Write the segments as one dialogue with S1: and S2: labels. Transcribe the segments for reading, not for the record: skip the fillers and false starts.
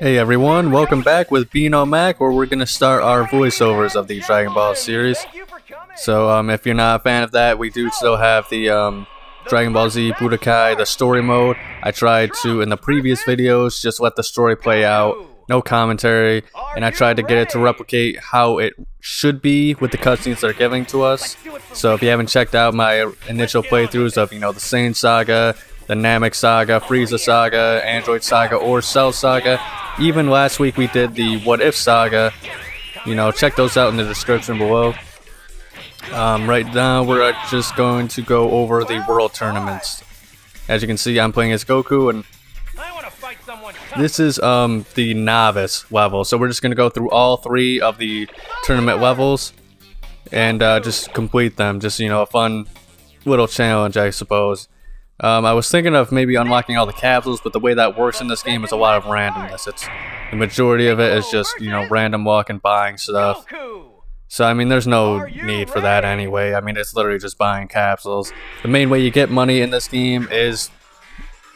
S1: Hey everyone, welcome back with Bino Mac, where we're going to start our voiceovers of the Dragon Ball series. So if you're not a fan of that, we do still have the Dragon Ball Z Budokai, the story mode. I tried to, in the previous videos, just let the story play out, no commentary, and I tried to get it to replicate how it should be with the cutscenes they're giving to us. So if you haven't checked out my initial playthroughs of, the Saiyan Saga, the Namek Saga, Frieza Saga, Android Saga, or Cell Saga, even last week we did the What If Saga, check those out in the description below. Right now we're just going to go over the World Tournaments. As you can see, I'm playing as Goku, and this is the Novice level. So we're just going to go through all 3 of the tournament levels and just complete them. Just, a fun little challenge, I suppose. I was thinking of maybe unlocking all the capsules, but the way that works in this game is a lot of randomness. The majority of it is just, random walking, buying stuff. So, there's no need for that anyway. It's literally just buying capsules. The main way you get money in this game is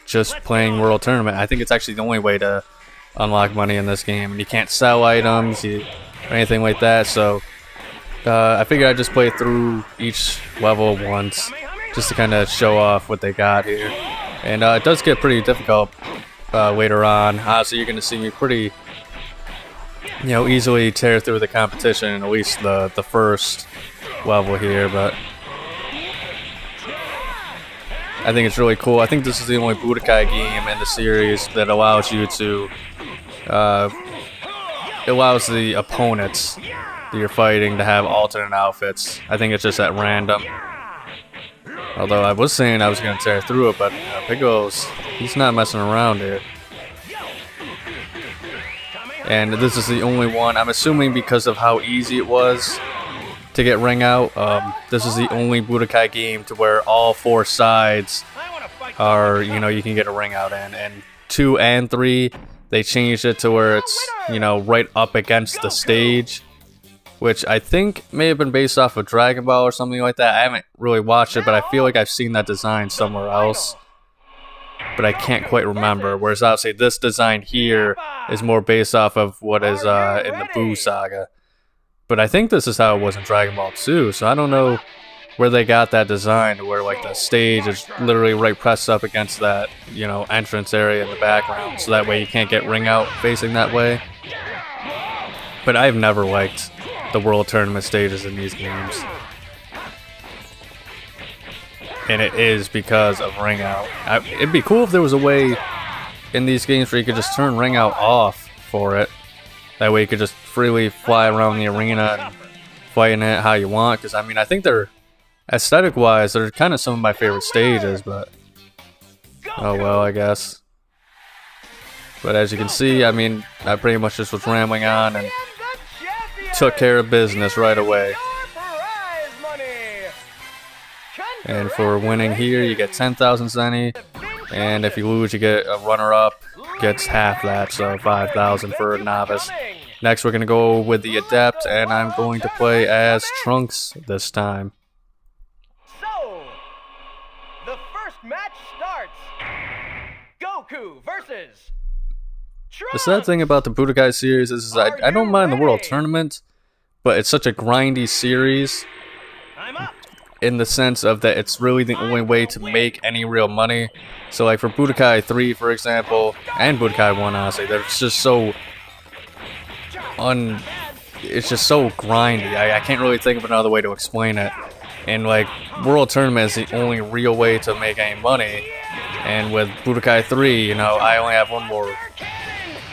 S1: just playing World Tournament. I think it's actually the only way to unlock money in this game. You can't sell items or anything like that, so I figured I'd just play through each level once, just to kind of show off what they got here. And it does get pretty difficult later on. So you're going to see me pretty, easily tear through the competition, at least the first level here. But I think it's really cool. I think this is the only Budokai game in the series that allows you to, it allows the opponents that you're fighting to have alternate outfits. I think it's just at random. Although I was saying I was going to tear through it, but Piccolo's, he's not messing around here. And this is the only one, I'm assuming because of how easy it was to get ring out, this is the only Budokai game to where all 4 sides are, you can get a ring out in. And 2 and 3, they changed it to where it's, right up against the stage, which I think may have been based off of Dragon Ball or something like that. I haven't really watched it, but I feel like I've seen that design somewhere else, but I can't quite remember. Whereas I'll say this design here is more based off of what is in the Buu Saga. But I think this is how it was in Dragon Ball 2, so I don't know where they got that design to where the stage is literally right pressed up against that, entrance area in the background, so that way you can't get ring out facing that way. But I've never liked the World Tournament stages in these games, and it is because of ring out. It'd be cool if there was a way in these games where you could just turn ring out off for it. That way you could just freely fly around the arena and fight in it how you want, because I think they're, aesthetic wise, they're kind of some of my favorite stages, but oh well, I guess. But as you can see, I pretty much just was rambling on and took care of business right away. And for winning here, you get 10,000 Zenny, and if you lose, you get a runner-up, gets half that, so 5,000 for a novice. Next, we're going to go with the Adept, and I'm going to play as Trunks this time.
S2: So, the first match starts. Goku versus
S1: The sad thing about the Budokai series is I don't mind the World Tournament, but it's such a grindy series in the sense of that it's really the only way to make any real money. So like for Budokai 3, for example, and Budokai 1, honestly, they're just so it's just so grindy. I can't really think of another way to explain it. And like World Tournament is the only real way to make any money. And with Budokai 3, I only have one more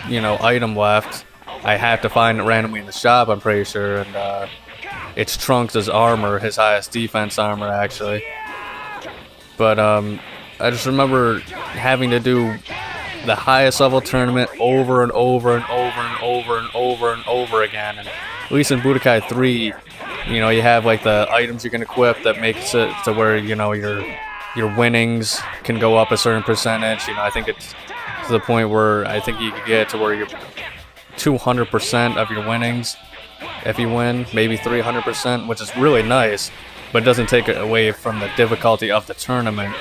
S1: item left. I have to find it randomly in the shop, I'm pretty sure, and it's Trunks' armor, his highest defense armor, actually. But I just remember having to do the highest level tournament over and over and over and over and over and over again. And at least in Budokai 3, you have like the items you can equip that makes it to where your winnings can go up a certain percentage. I think it's to the point where I think you could get to where 200% of your winnings if you win, maybe 300%, which is really nice, but it doesn't take it away from the difficulty of the tournament.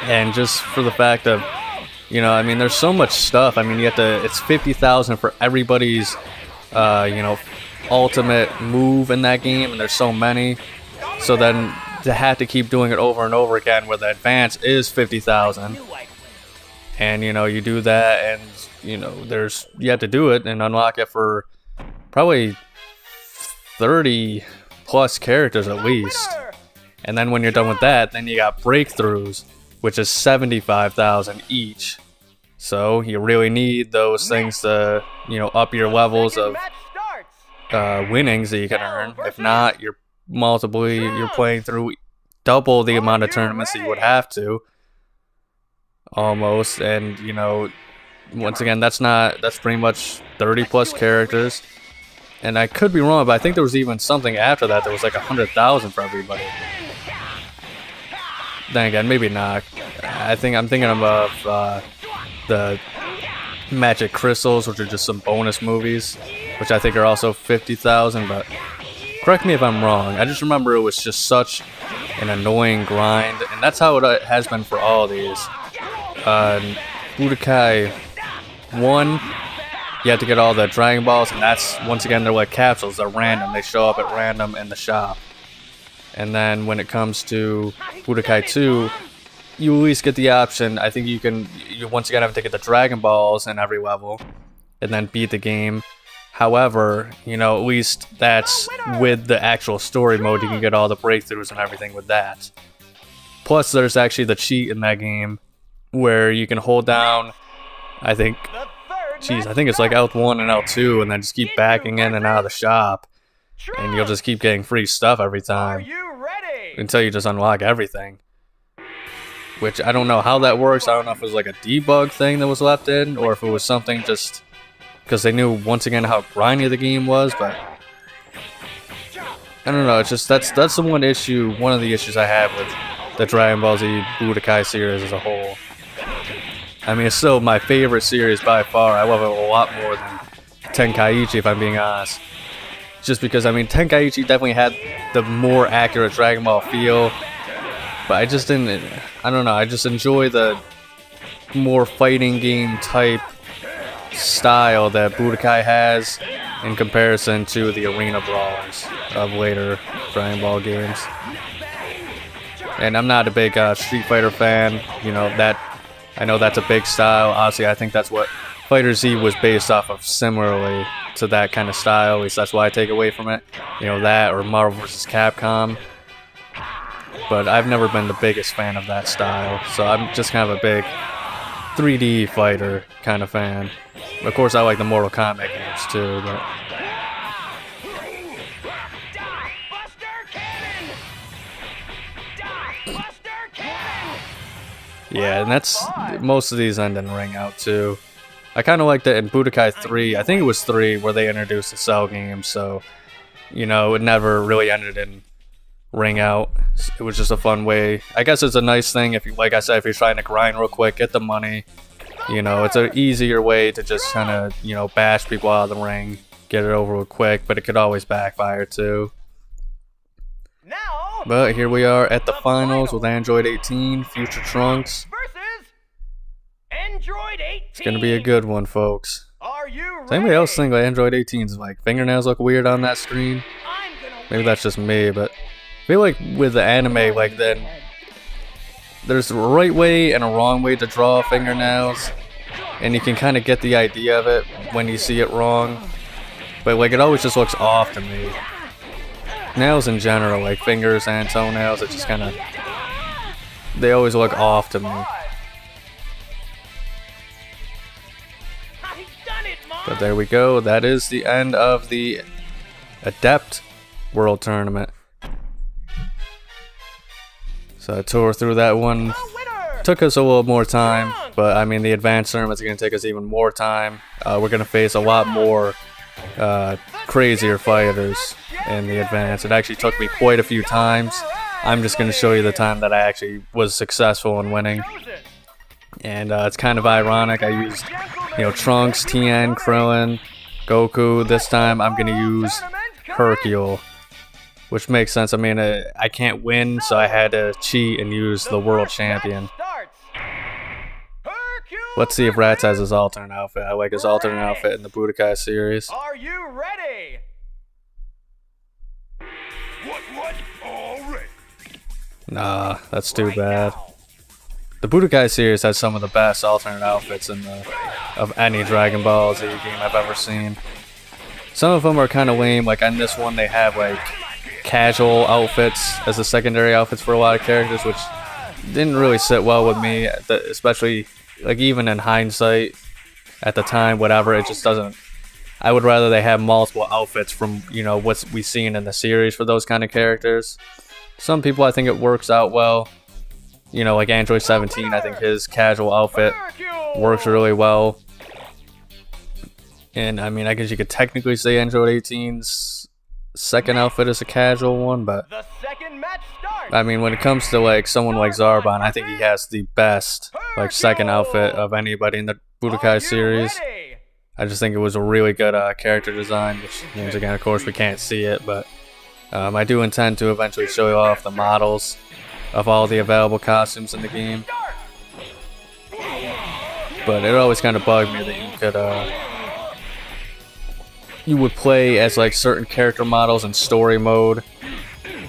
S1: And just for the fact of, you know, I mean, there's so much stuff. I mean, you have to, it's 50,000 for everybody's, you know, ultimate move in that game, and there's so many. So then to have to keep doing it over and over again, where the advance is 50,000, and you know, you do that, and you know, there's, you have to do it and unlock it for probably 30 plus characters at least. And then when you're done with that, then you got breakthroughs, which is 75,000 each. So you really need those things to, you know, up your levels of winnings that you can earn. If not, you're playing through double the amount of tournaments that you would have to, almost. And you know, once again, that's pretty much 30 plus characters. And I could be wrong, but I think there was even something after that was like 100,000 for everybody. Then again, maybe not. I'm thinking of the magic crystals, which are just some bonus movies, which I think are also 50,000. But correct me if I'm wrong. I just remember it was just such an annoying grind, and that's how it has been for all of these. Budokai 1, you have to get all the Dragon Balls, and that's, once again, they're like capsules. They're random. They show up at random in the shop. And then when it comes to Budokai 2, you at least get the option. I think you once again have to get the Dragon Balls in every level and then beat the game. However, you know, at least that's with the actual story mode. You can get all the breakthroughs and everything with that. Plus, there's actually the cheat in that game where you can hold down, I think it's like L1 and L2, and then just keep backing in and out of the shop. And you'll just keep getting free stuff every time until you just unlock everything. Which I don't know how that works. I don't know if it was like a debug thing that was left in, or if it was something just because they knew once again how grindy the game was. But I don't know. It's just that's the one of the issues I have with the Dragon Ball Z Budokai series as a whole. I mean, it's still my favorite series by far. I love it a lot more than Tenkaichi, if I'm being honest. Just because, I mean, Tenkaichi definitely had the more accurate Dragon Ball feel, but I just didn't, I don't know, I just enjoy the more fighting game type style that Budokai has in comparison to the arena brawlers of later Dragon Ball games. And I'm not a big Street Fighter fan, you know, I know that's a big style. Honestly, I think that's what Fighter Z was based off of, similarly to that kind of style. At least that's why I take away from it. You know, that or Marvel vs. Capcom. But I've never been the biggest fan of that style. So I'm just kind of a big 3D fighter kind of fan. Of course, I like the Mortal Kombat games too, but yeah, and that's most of these end in ring out too. I kind of liked it in Budokai 3. I think it was 3 where they introduced the cell game, so you know, it never really ended in ring out. It was just a fun way. I guess it's a nice thing if you, like I said, if you're trying to grind real quick, get the money. You know, it's an easier way to just kind of, you know, bash people out of the ring, get it over real quick, but it could always backfire too. But here we are at the finals with Android 18, Future Trunks. It's gonna be a good one, folks. Does anybody else think like Android 18's like fingernails look weird on that screen? Maybe that's just me, but I feel like with the anime, like then there's a right way and a wrong way to draw fingernails, and you can kind of get the idea of it when you see it wrong, but like it always just looks off to me. Nails in general, like fingers and toenails, it just kind of, they always look off to me. But there we go, that is the end of the Adept World Tournament. So I tore through that one. Took us a little more time, but I mean the advanced tournament's going to take us even more time. We're going to face a lot more crazier fighters in the advance. It actually took me quite a few times. I'm just going to show you the time that I actually was successful in winning. And it's kind of ironic. I used you know, Trunks, Tien, Krillin, Goku. This time I'm gonna use Hercule, which makes sense. I mean, I can't win, so I had to cheat and use the world champion. Let's see if Rats has his alternate outfit. I like his alternate outfit in the Budokai series.
S2: Are you ready?
S3: What? Already?
S1: Nah, that's too bad. The Budokai series has some of the best alternate outfits of any Dragon Ball Z game I've ever seen. Some of them are kind of lame. Like on this one, they have like casual outfits as the secondary outfits for a lot of characters, which didn't really sit well with me, especially like even in hindsight at the time, whatever. It just doesn't. I would rather they have multiple outfits from, you know, what we've seen in the series for those kind of characters. Some people, I think it works out well. You know, like Android 17, I think his casual outfit works really well. And I mean, I guess you could technically say Android 18's second outfit is a casual one, but I mean, when it comes to like someone like Zarbon, I think he has the best like second outfit of anybody in the Budokai series. I just think it was a really good character design, which means again, of course, we can't see it, but I do intend to eventually show you off the models of all the available costumes in the game. But it always kind of bugged me that you could you would play as like certain character models in story mode,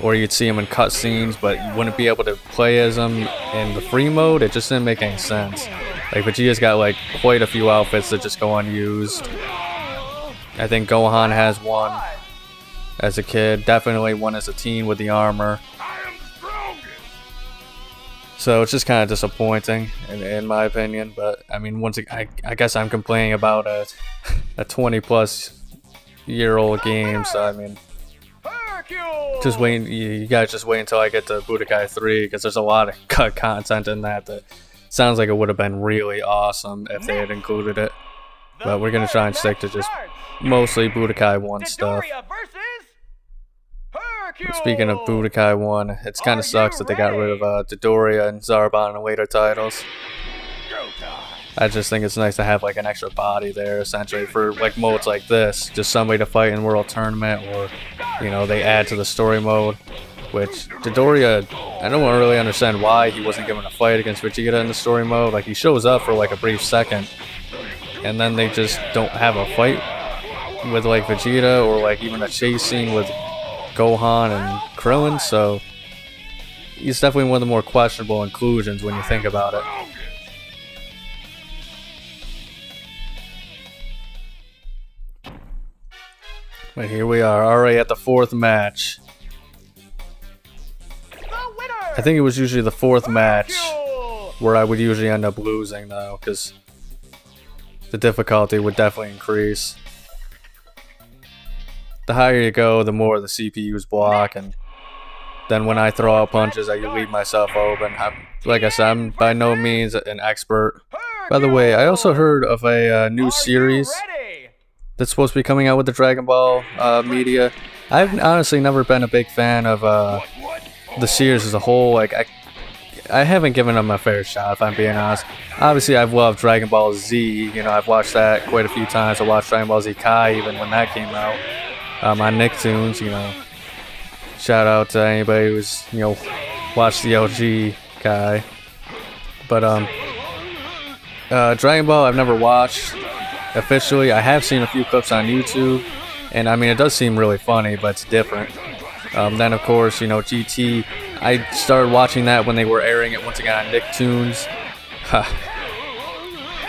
S1: or you'd see them in cutscenes, but you wouldn't be able to play as them in the free mode. It just didn't make any sense. Like Vegeta's got like quite a few outfits that just go unused. I think Gohan has one as a kid, definitely one as a teen with the armor. So it's just kind of disappointing in my opinion, but I mean, once again, I guess I'm complaining about a 20-plus-year-old game, so I mean, just wait. You guys just wait until I get to Budokai 3, because there's a lot of cut content in that sounds like it would have been really awesome if they had included it. But we're gonna try and stick to just mostly Budokai 1 stuff. Speaking of Budokai 1, it kind of sucks that they got rid of Dodoria and Zarbon in later titles. I just think it's nice to have like an extra body there, essentially, for like modes like this. Just somebody to fight in World Tournament, or, you know, they add to the story mode. Which, Dodoria, I don't really understand why he wasn't given a fight against Vegeta in the story mode. Like, he shows up for like a brief second, and then they just don't have a fight with like Vegeta, or like even a chase scene with Gohan and Krillin, so he's definitely one of the more questionable inclusions when you think about it. But here we are, already at the 4th match. I think it was usually the 4th match where I would usually end up losing, though, because the difficulty would definitely increase. The higher you go, the more the CPUs block, and then when I throw out punches, I leave myself open. Like I said, I'm by no means an expert. By the way, I also heard of a new series that's supposed to be coming out with the Dragon Ball media. I've honestly never been a big fan of the series as a whole. Like, I haven't given them a fair shot, if I'm being honest. Obviously, I've loved Dragon Ball Z. You know, I've watched that quite a few times. I watched Dragon Ball Z Kai even when that came out. On Nicktoons, you know, shout out to anybody who's, you know, watched the LG guy. But Dragon Ball I've never watched officially. I have seen a few clips on YouTube, and I mean, it does seem really funny, but it's different. Then of course, you know, GT, I started watching that when they were airing it once again on Nicktoons.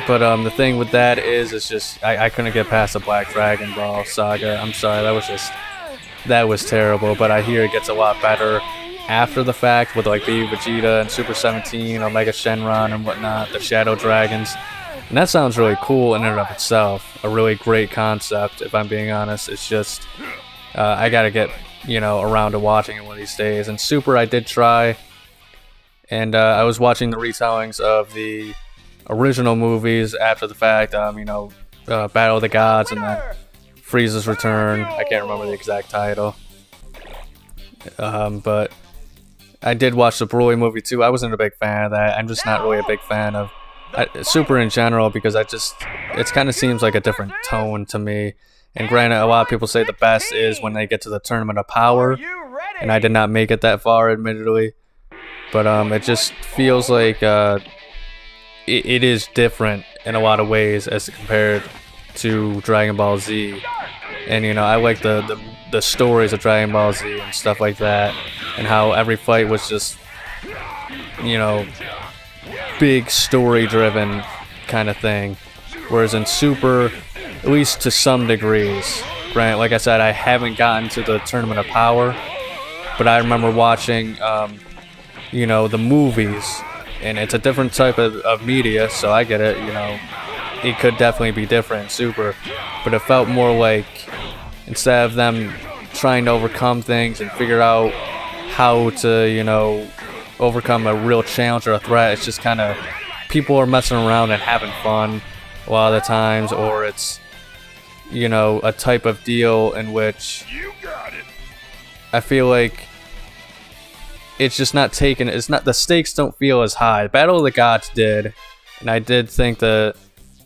S1: But the thing with that is, it's just I couldn't get past the Black Dragon Ball saga. I'm sorry, that was terrible. But I hear it gets a lot better after the fact with like Baby Vegeta and Super 17, Omega Shenron and whatnot, the Shadow Dragons, and that sounds really cool in and of itself. A really great concept, if I'm being honest. It's just I gotta get, you know, around to watching it one of these days. And Super, I did try, and I was watching the retellings of the original movies after the fact, you know, Battle of the Gods and then Frieza's Return. I can't remember the exact title. But I did watch the Broly movie too. I wasn't a big fan of that. I'm just not really a big fan of Super in general, because it kind of seems like a different tone to me. And granted, a lot of people say the best is when they get to the Tournament of Power, and I did not make it that far, admittedly. But it just feels like it is different in a lot of ways as compared to Dragon Ball Z. And I like the stories of Dragon Ball Z and stuff like that, and how every fight was just big story driven kind of thing. Whereas in Super, at least to some degrees, granted, like I said, I haven't gotten to the Tournament of Power, but I remember watching the movies, and it's a different type of media, so I get it. It could definitely be different in Super, but it felt more like, instead of them trying to overcome things and figure out how to overcome a real challenge or a threat, it's just kind of people are messing around and having fun a lot of the times, or it's a type of deal in which I feel like it's just not taken. It's not, the stakes don't feel as high. Battle of the Gods did, and I did think the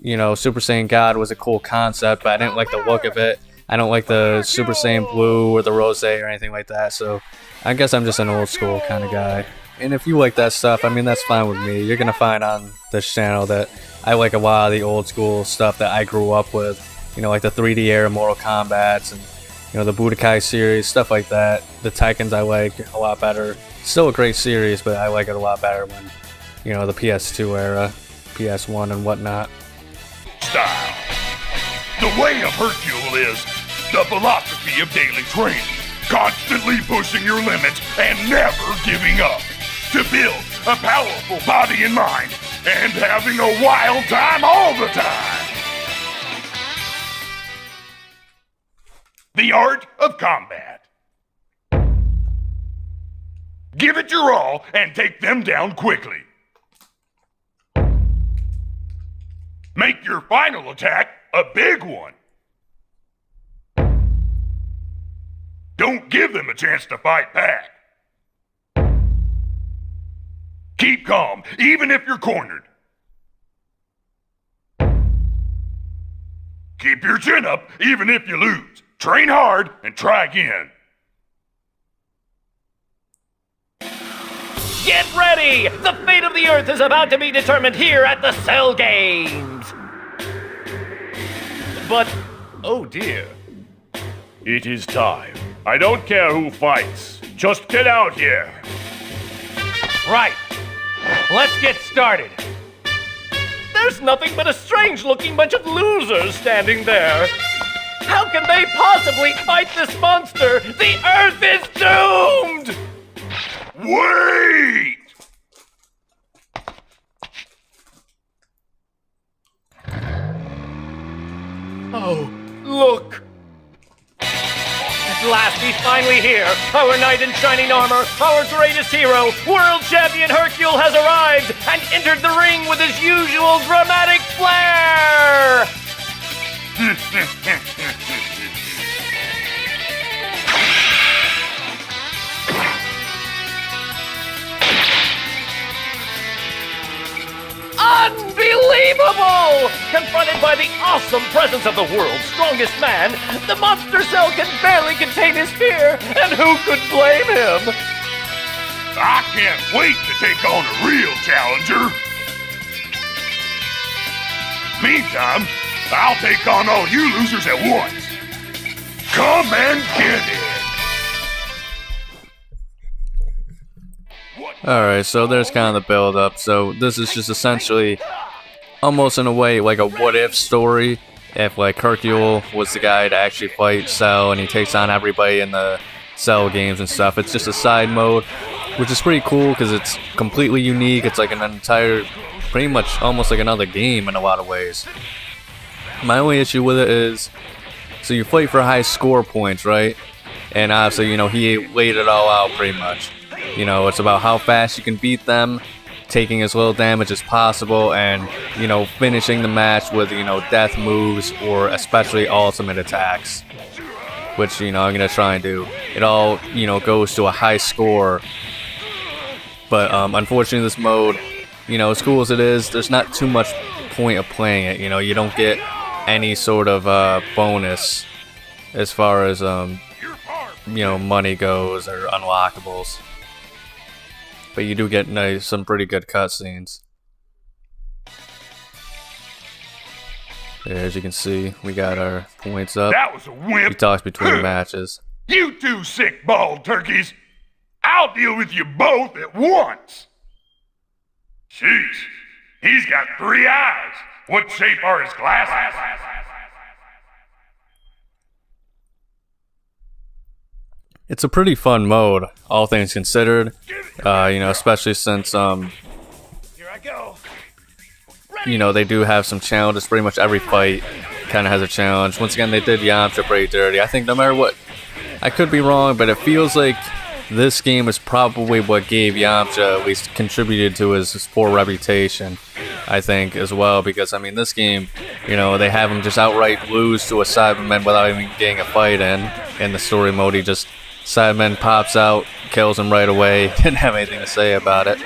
S1: Super Saiyan God was a cool concept, but I didn't like the look of it. I don't like the Super Saiyan Blue or the Rose or anything like that, so I guess I'm just an old school kind of guy. And if you like that stuff, I mean, that's fine with me. You're gonna find on this channel that I like a lot of the old school stuff that I grew up with, like the 3D era Mortal Kombats and the Budokai series, stuff like that. The Tekkens I like a lot better. Still a great series, but I like it a lot better when the PS2 era, PS1 and whatnot.
S3: Style. The way of Hercule is the philosophy of daily training, constantly pushing your limits and never giving up, to build a powerful body and mind, and having a wild time all the time. The art of combat. Give it your all and take them down quickly. Make your final attack a big one. Don't give them a chance to fight back. Keep calm, even if you're cornered. Keep your chin up, even if you lose. Train hard and try again.
S2: Get ready! The fate of the Earth is about to be determined here at the Cell Games! But, oh dear. It is time. I don't care who fights. Just get out here. Right. Let's get started. There's nothing but a strange-looking bunch of losers standing there. How can they possibly fight this monster? The Earth is doomed!
S3: Wait!
S2: Oh, look! At last, he's finally here! Our knight in shining armor, our greatest hero, world champion Hercule has arrived and entered the ring with his usual dramatic flair! Unbelievable! Confronted by the awesome presence of the world's strongest man, the monster cell can barely contain his fear, and who could blame him?
S3: I can't wait to take on a real challenger. Meantime, I'll take on all you losers at once. Come and get it.
S1: Alright, so there's kind of the build up. So this is just essentially, almost in a way, like a what if story. If like Hercule was the guy to actually fight Cell and he takes on everybody in the Cell games and stuff. It's just a side mode, which is pretty cool because it's completely unique. It's like an entire, pretty much almost like another game in a lot of ways. My only issue with it is, so you fight for high score points, right? And obviously, he laid it all out pretty much. It's about how fast you can beat them, taking as little damage as possible, and, finishing the match with, death moves or especially ultimate attacks. Which, I'm going to try and do. It all, goes to a high score. But, unfortunately, this mode you know, as cool as it is, there's not too much point of playing it. You know, you don't get any sort of bonus as far as you know, money goes or unlockables. But you do get some pretty good cutscenes. As you can see, we got our points up.
S3: That was a wimp.
S1: We toss between matches.
S3: You two sick bald turkeys. I'll deal with you both at once. Jeez, he's got 3 eyes. What shape are his glasses?
S1: It's a pretty fun mode, all things considered. You know, especially since
S2: Here I go.
S1: you know, they do have some challenges. Pretty much every fight kind of has a challenge. Once again, they did Yamcha pretty dirty. I think no matter what, I could be wrong, but it feels like this game is probably what gave Yamcha, at least contributed to his poor reputation, I think, as well. Because, I mean, this game, you know, they have him just outright lose to a Cyberman without even getting a fight in. In the story mode, he just, Cyberman pops out, kills him right away, didn't have anything to say about it.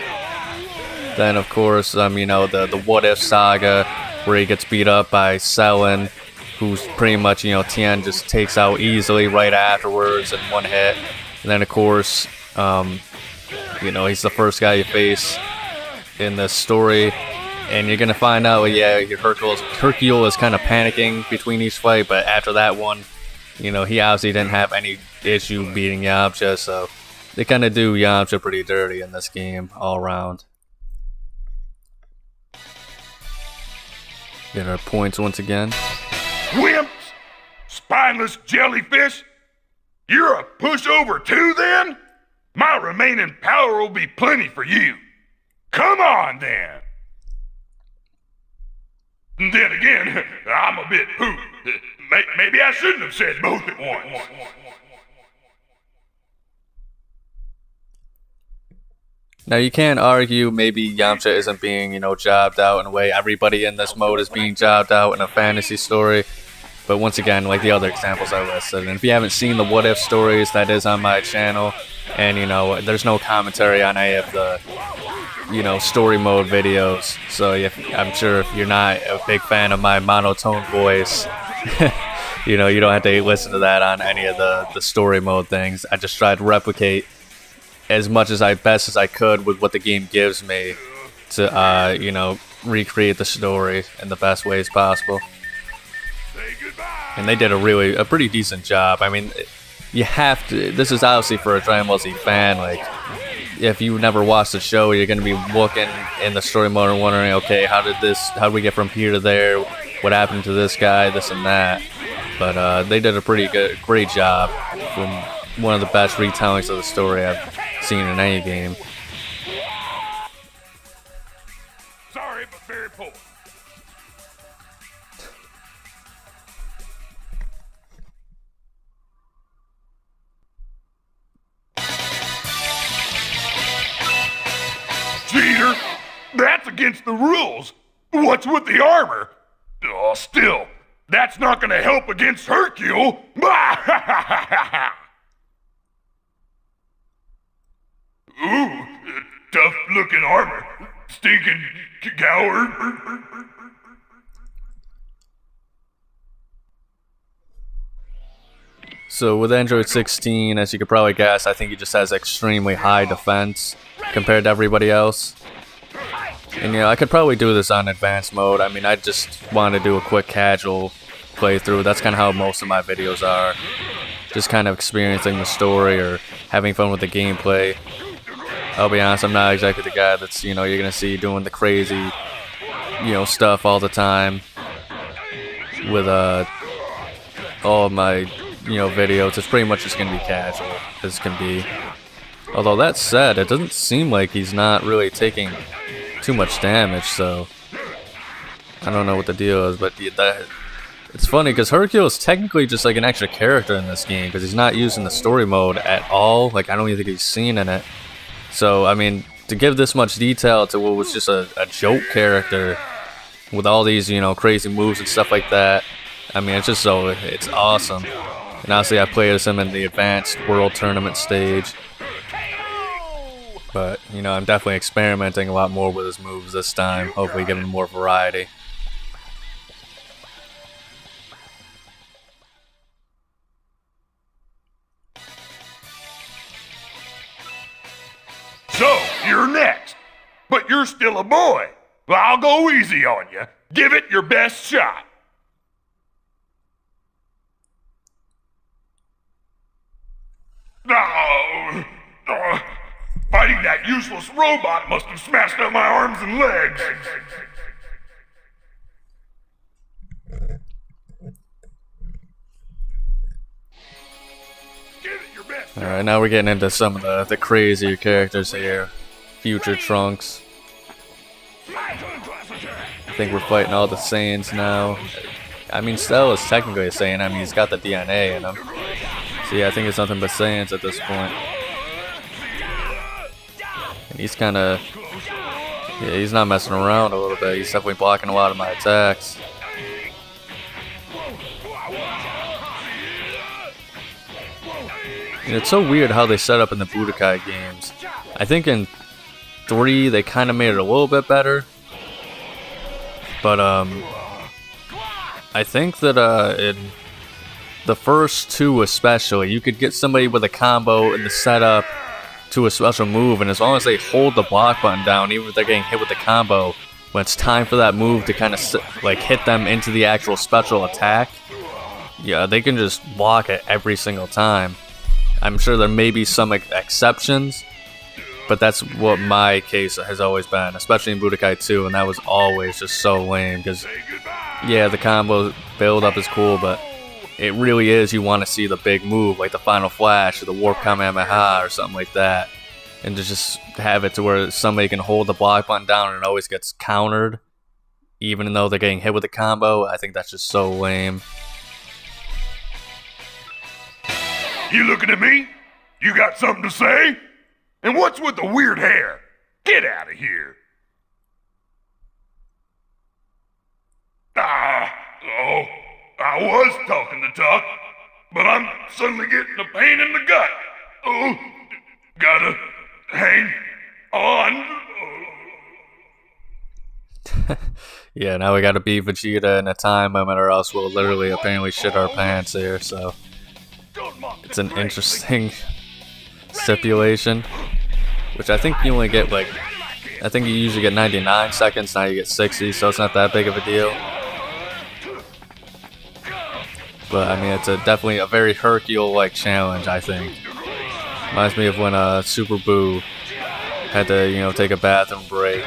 S1: Then, of course, you know, the What If saga, where he gets beat up by Cellin, who's pretty much, you know, Tien just takes out easily right afterwards in one hit. And then, of course, you know, he's the first guy you face in this story. And you're going to find out, yeah, Hercule is kind of panicking between each fight, but after that one, you know, he obviously didn't have any issue beating Yamcha, so they kind of do Yamcha pretty dirty in this game all around. Get our points once again.
S3: Wimps! Spineless jellyfish! You're a pushover too, then? My remaining power will be plenty for you. Come on, then! Then again, I'm a bit pooped. Maybe I shouldn't have said both at once.
S1: Now, you can't argue maybe Yamcha isn't being, you know, jobbed out in a way. Everybody in this mode is being jobbed out in a fantasy story. But once again, like the other examples I listed, and if you haven't seen the What If stories, that is on my channel. And, you know, there's no commentary on any of the, you know, story mode videos. So I'm sure if you're not a big fan of my monotone voice, you know, you don't have to listen to that on any of the story mode things. I just tried to replicate as much as best as I could with what the game gives me to, you know, recreate the story in the best ways possible. And they did a pretty decent job. I mean, you have to. This is obviously for a Dragon Ball Z fan. Like, if you never watched the show, you're gonna be looking in the story mode and wondering, okay, how did we get from here to there? What happened to this guy? This and that. But they did a great job. From one of the best retellings of the story I've seen in any game.
S3: Sorry, but very poor. Cheater! That's against the rules! What's with the armor? Oh, still, that's not gonna help against Hercule! Ooh, tough-looking armor. Stinking coward.
S1: So with Android 16, as you could probably guess, I think he just has extremely high defense compared to everybody else. And you know, I could probably do this on advanced mode. I mean, I just want to do a quick casual playthrough. That's kind of how most of my videos are. Just kind of experiencing the story or having fun with the gameplay. I'll be honest, I'm not exactly the guy that's, you know, you're going to see doing the crazy, you know, stuff all the time with all of my, you know, videos. It's pretty much just going to be casual as can be. Although that said, it doesn't seem like he's not really taking too much damage, so I don't know what the deal is, but it's funny because Hercule is technically just like an extra character in this game because he's not used in the story mode at all. Like, I don't even think he's seen in it. So, I mean, to give this much detail to what was just a joke character with all these, you know, crazy moves and stuff like that, I mean, it's just it's awesome. And obviously I played as him in the Advanced World Tournament stage. But, you know, I'm definitely experimenting a lot more with his moves this time, hopefully giving him more variety.
S3: So, you're next. But you're still a boy. Well, I'll go easy on you. Give it your best shot. Fighting that useless robot must have smashed up my arms and legs. Give it your best.
S1: Alright, now we're getting into some of the crazier characters here. Future Trunks. I think we're fighting all the Saiyans now. I mean, Cell is technically a Saiyan. I mean, he's got the DNA in him. So yeah, I think it's nothing but Saiyans at this point. And he's kind of... yeah, he's not messing around a little bit. He's definitely blocking a lot of my attacks. And it's so weird how they set up in the Budokai games. I think in 3 they kind of made it a little bit better. But I think that in the first 2 especially, you could get somebody with a combo in the setup to a special move, and as long as they hold the block button down, even if they're getting hit with the combo, when it's time for that move to kind of like hit them into the actual special attack, yeah, they can just block it every single time. I'm sure there may be some exceptions, but that's what my case has always been, especially in Budokai 2, and that was always just so lame, because, yeah, the combo build-up is cool, but it really is, you want to see the big move, like the Final Flash, or the Warp Kamehameha, or something like that, and to just have it to where somebody can hold the block button down and it always gets countered, even though they're getting hit with the combo. I think that's just so lame.
S3: You looking at me? You got something to say? And what's with the weird hair? Get out of here. Oh, I was talking the talk, but I'm suddenly getting a pain in the gut. Oh, gotta hang on.
S1: Yeah, now we gotta beat Vegeta in a time limit or else we'll literally apparently shit our pants here, so it's an interesting stipulation, which I think you only get like, I think you usually get 99 seconds, now you get 60, so it's not that big of a deal. But I mean, it's definitely a very Hercule-like challenge, I think. Reminds me of when Super Boo had to, you know, take a bathroom break.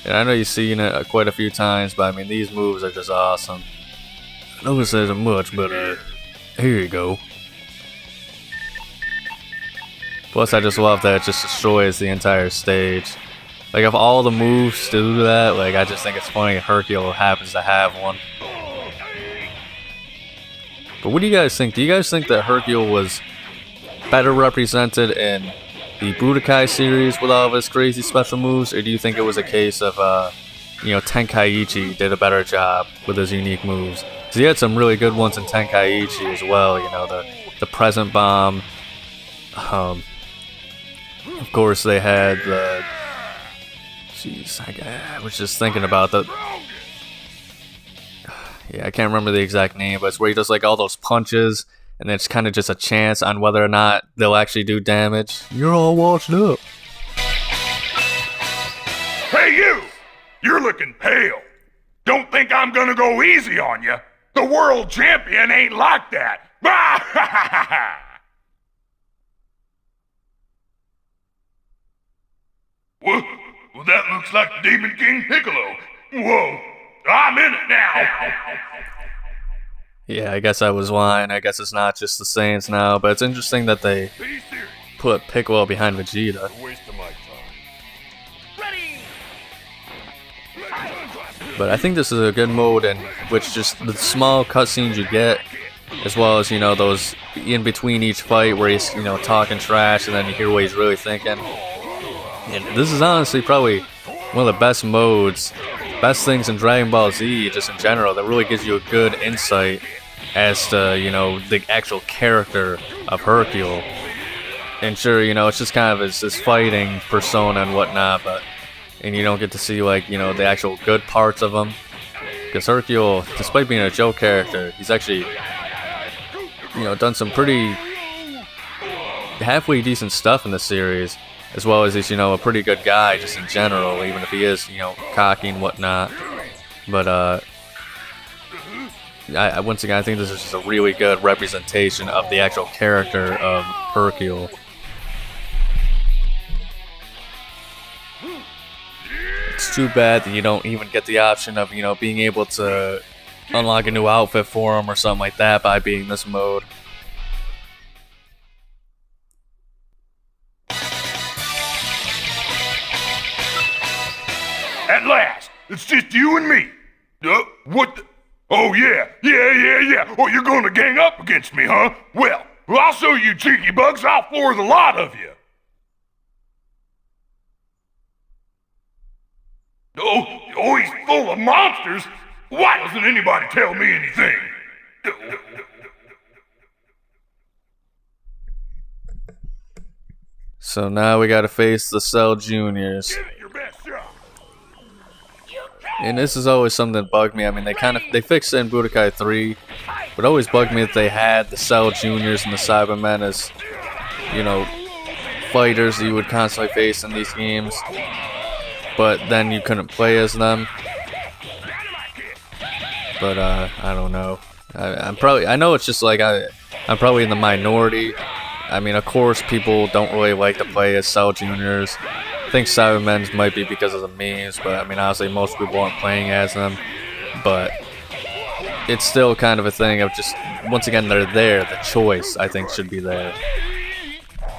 S1: And I know you've seen it quite a few times, but I mean, these moves are just awesome. I know this isn't much, but here you go. Plus, I just love that it just destroys the entire stage. Like, of all the moves to do that, like, I just think it's funny Hercule happens to have one. But what do you guys think? Do you guys think that Hercule was better represented in the Budokai series with all of his crazy special moves, or do you think it was a case of, you know, Tenkaichi did a better job with his unique moves? Because he had some really good ones in Tenkaichi as well, you know, the Present Bomb. Of course, they had the... Jeez, I was just thinking about that. Yeah, I can't remember the exact name, but it's where he does like all those punches, and it's kind of just a chance on whether or not they'll actually do damage. You're all washed up.
S3: Hey, you! You're looking pale. Don't think I'm gonna go easy on you. The world champion ain't like that. Well, that looks like Demon King Piccolo. Whoa, I'm in it now.
S1: Yeah, I guess I was lying. I guess it's not just the Saiyans now, but it's interesting that they put Piccolo behind Vegeta. But I think this is a good mode in which just the small cutscenes you get, as well as, you know, those in between each fight where he's, you know, talking trash and then you hear what he's really thinking. And this is honestly probably one of the best modes, best things in Dragon Ball Z, just in general, that really gives you a good insight as to, you know, the actual character of Hercule. And sure, you know, it's just kind of his fighting persona and whatnot, and you don't get to see, like, you know, the actual good parts of him. Because Hercule, despite being a joke character, he's actually, you know, done some pretty halfway decent stuff in the series, as well as he's, you know, a pretty good guy just in general, even if he is, you know, cocky and whatnot. But once again, I think this is just a really good representation of the actual character of Hercule. It's too bad that you don't even get the option of, you know, being able to unlock a new outfit for him or something like that by being this mode.
S3: At last, it's just you and me. What the? Oh, yeah. Oh, you're gonna gang up against me, huh? Well, I'll show you cheeky bugs. I'll floor the lot of you. Oh, he's full of monsters. Why doesn't anybody tell me anything?
S1: So now we gotta face the Cell Juniors.
S3: Give it your best shot.
S1: And this is always something that bugged me. I mean, they fixed it in Budokai 3, but it always bugged me that they had the Cell Juniors and the Cybermen as, you know, fighters that you would constantly face in these games, but then you couldn't play as them. But I don't know. I know it's just like I'm probably in the minority. I mean, of course, people don't really like to play as Cell Juniors. I think Cybermen's might be because of the memes, but I mean, honestly, most people aren't playing as them. But it's still kind of a thing of just, once again, they're there. The choice, I think, should be there.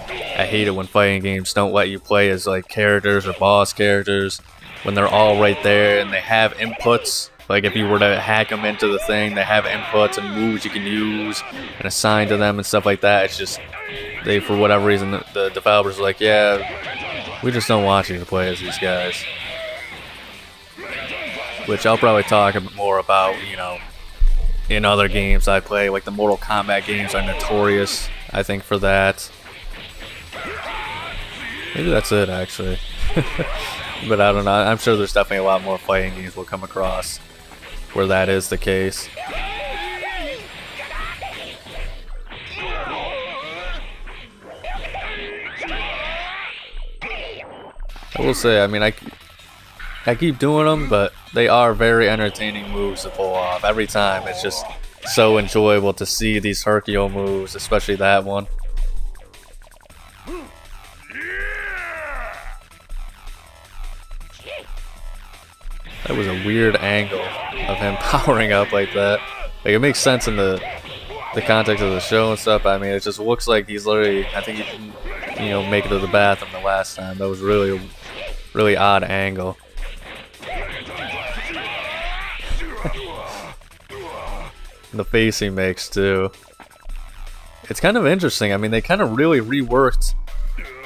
S1: I hate it when fighting games don't let you play as, like, characters or boss characters when they're all right there and they have inputs. Like, if you were to hack them into the thing, they have inputs and moves you can use and assign to them and stuff like that. It's just, they, for whatever reason, the developers are like, yeah, we just don't want you to play as these guys. Which I'll probably talk a bit more about, you know, in other games I play. Like, the Mortal Kombat games are notorious, I think, for that. Maybe that's it, actually. But I don't know. I'm sure there's definitely a lot more fighting games we'll come across where that is the case. I will say, I mean, I keep doing them, but they are very entertaining moves to pull off. Every time, it's just so enjoyable to see these Hercule moves, especially that one. That was a weird angle of him powering up like that. Like, it makes sense in the context of the show and stuff. I mean, it just looks like he's literally, I think he didn't, you know, make it to the bathroom the last time. That was really odd angle. The face he makes too. It's kind of interesting. I mean, they kind of really reworked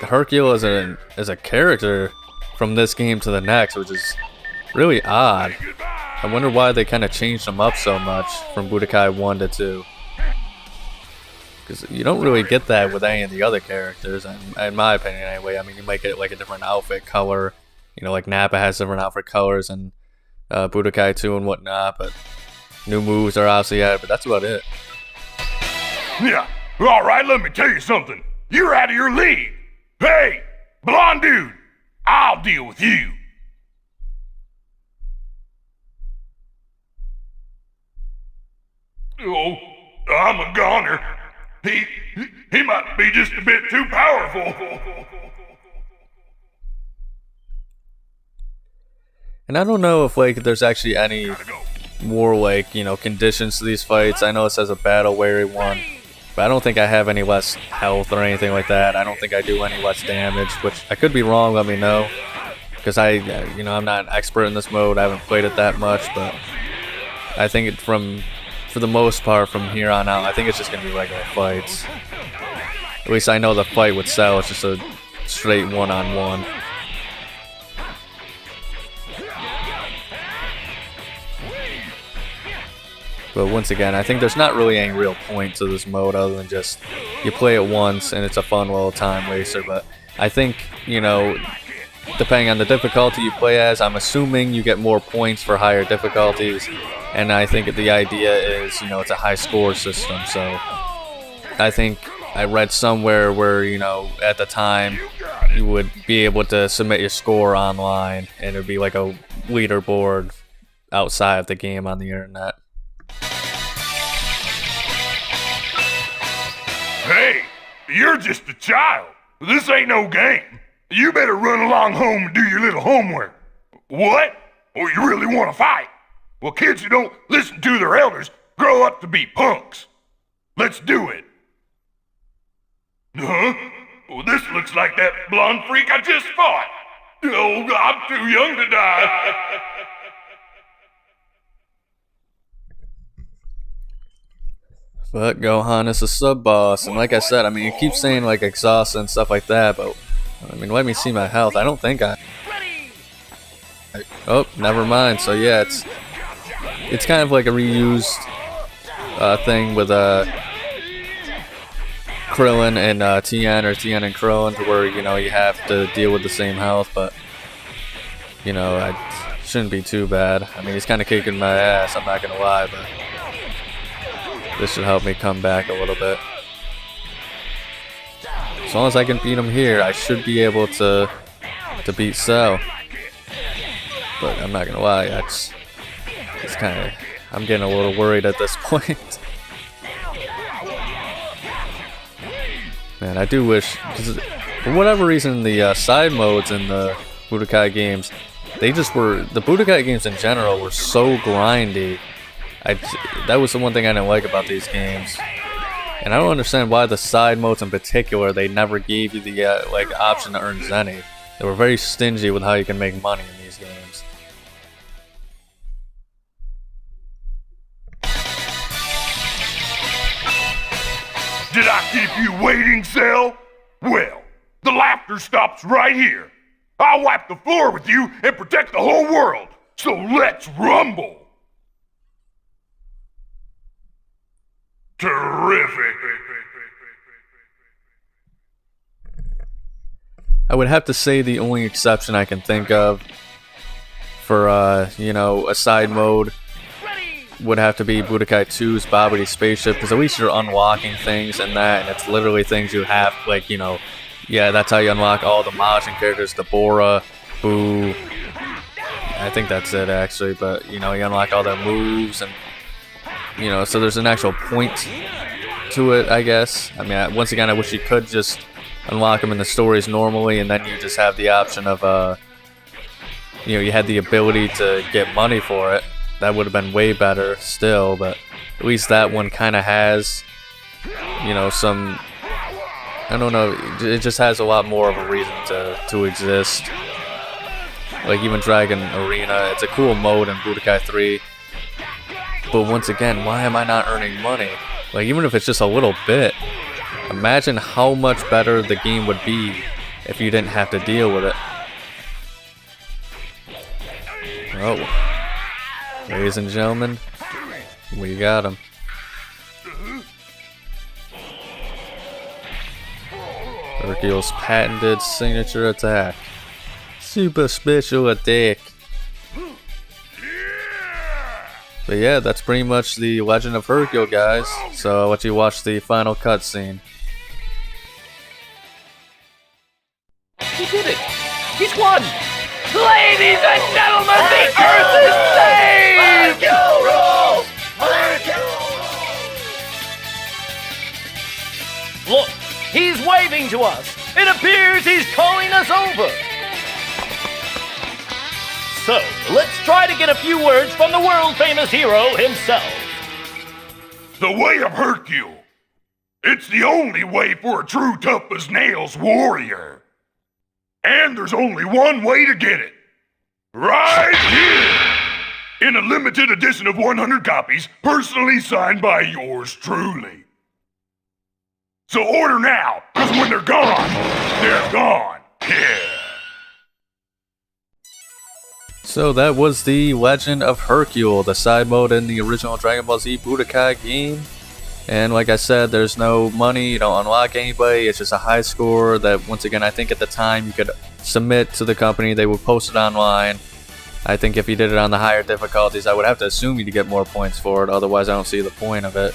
S1: Hercule as a character from this game to the next, which is really odd. I wonder why they kind of changed him up so much from Budokai 1 to 2. Because you don't really get that with any of the other characters, in my opinion anyway. I mean, you might get like a different outfit color. You know, like Nappa has different outfit colors in Budokai 2 and whatnot, but new moves are obviously added, but that's about it.
S3: Yeah, alright, let me tell you something. You're out of your league. Hey, blonde dude, I'll deal with you. Oh, I'm a goner. He might be just a bit too powerful.
S1: And I don't know if, like, there's actually any more, like, you know, conditions to these fights. I know it says a battle weary one, but I don't think I have any less health or anything like that. I don't think I do any less damage, which I could be wrong, let me know. Because you know, I'm not an expert in this mode, I haven't played it that much, but I think for the most part, from here on out, I think it's just going to be regular fights. At least I know the fight with Cell is just a straight one-on-one. But once again, I think there's not really any real point to this mode other than just you play it once and it's a fun little time waster. But I think, you know, depending on the difficulty you play as, I'm assuming you get more points for higher difficulties. And I think the idea is, you know, it's a high score system. So I think I read somewhere where, you know, at the time you would be able to submit your score online and it would be like a leaderboard outside of the game on the internet.
S3: Hey, you're just a child. This ain't no game. You better run along home and do your little homework. What? Oh, you really want to fight? Well, kids who don't listen to their elders grow up to be punks. Let's do it. Huh? Well, this looks like that blonde freak I just fought. Oh, I'm too young to die.
S1: But Gohan is a sub-boss, and like I said, I mean, you keep saying like exhausted and stuff like that, but I mean, let me see my health. I don't think oh, never mind. So yeah, it's kind of like a reused thing with Krillin and Tien, or Tien and Krillin, to where, you know, you have to deal with the same health, but you know, it shouldn't be too bad. I mean, he's kind of kicking my ass, I'm not gonna lie, but this should help me come back a little bit. As long as I can beat him here, I should be able to beat Cell. But I'm not gonna lie, it's kind of, I'm getting a little worried at this point. Man, I do wish, because for whatever reason, the side modes in the Budokai games, the Budokai games in general were so grindy. That was the one thing I didn't like about these games. And I don't understand why the side modes in particular, they never gave you the like option to earn Zenny. They were very stingy with how you can make money in these games.
S3: Did I keep you waiting, Cell? Well, the laughter stops right here. I'll wipe the floor with you and protect the whole world. So let's rumble. Terrific.
S1: I would have to say the only exception I can think of for, you know, a side mode would have to be Budokai 2's Babidi Spaceship, because at least you're unlocking things in that, and it's literally things you have, like, you know, yeah, that's how you unlock all the Majin characters, the Bora, Boo, I think that's it actually, but, you know, you unlock all their moves, and, you know, so there's an actual point to it, I guess. I mean, once again, I wish you could just unlock them in the stories normally, and then you just have the option of, you know, you had the ability to get money for it. That would have been way better still, but at least that one kind of has, you know, some, I don't know, it just has a lot more of a reason to exist. Like even Dragon Arena, it's a cool mode in Budokai 3, but once again, why am I not earning money? Like even if it's just a little bit, imagine how much better the game would be if you didn't have to deal with it. Oh. Ladies and gentlemen, we got him. Hercule's patented signature attack. Super special attack. But yeah, that's pretty much the Legend of Hercule, guys. So I'll let you watch the final cutscene.
S2: He did it! He's won! Ladies and gentlemen, the Earth is saved! Hercule rules! Hercule rules! Look, he's waving to us. It appears he's calling us over. So, let's try to get a few words from the world-famous hero himself.
S3: The way of Hercule. It's the only way for a true tough-as-nails warrior. And there's only one way to get it. Right here! In a limited edition of 100 copies, personally signed by yours truly. So order now, because when they're gone, they're gone. Yeah.
S1: So that was the Legend of Hercule, the side mode in the original Dragon Ball Z Budokai game. And like I said, there's no money, you don't unlock anybody, it's just a high score that, once again, I think at the time you could submit to the company, they would post it online. I think if you did it on the higher difficulties, I would have to assume you'd get more points for it, otherwise I don't see the point of it.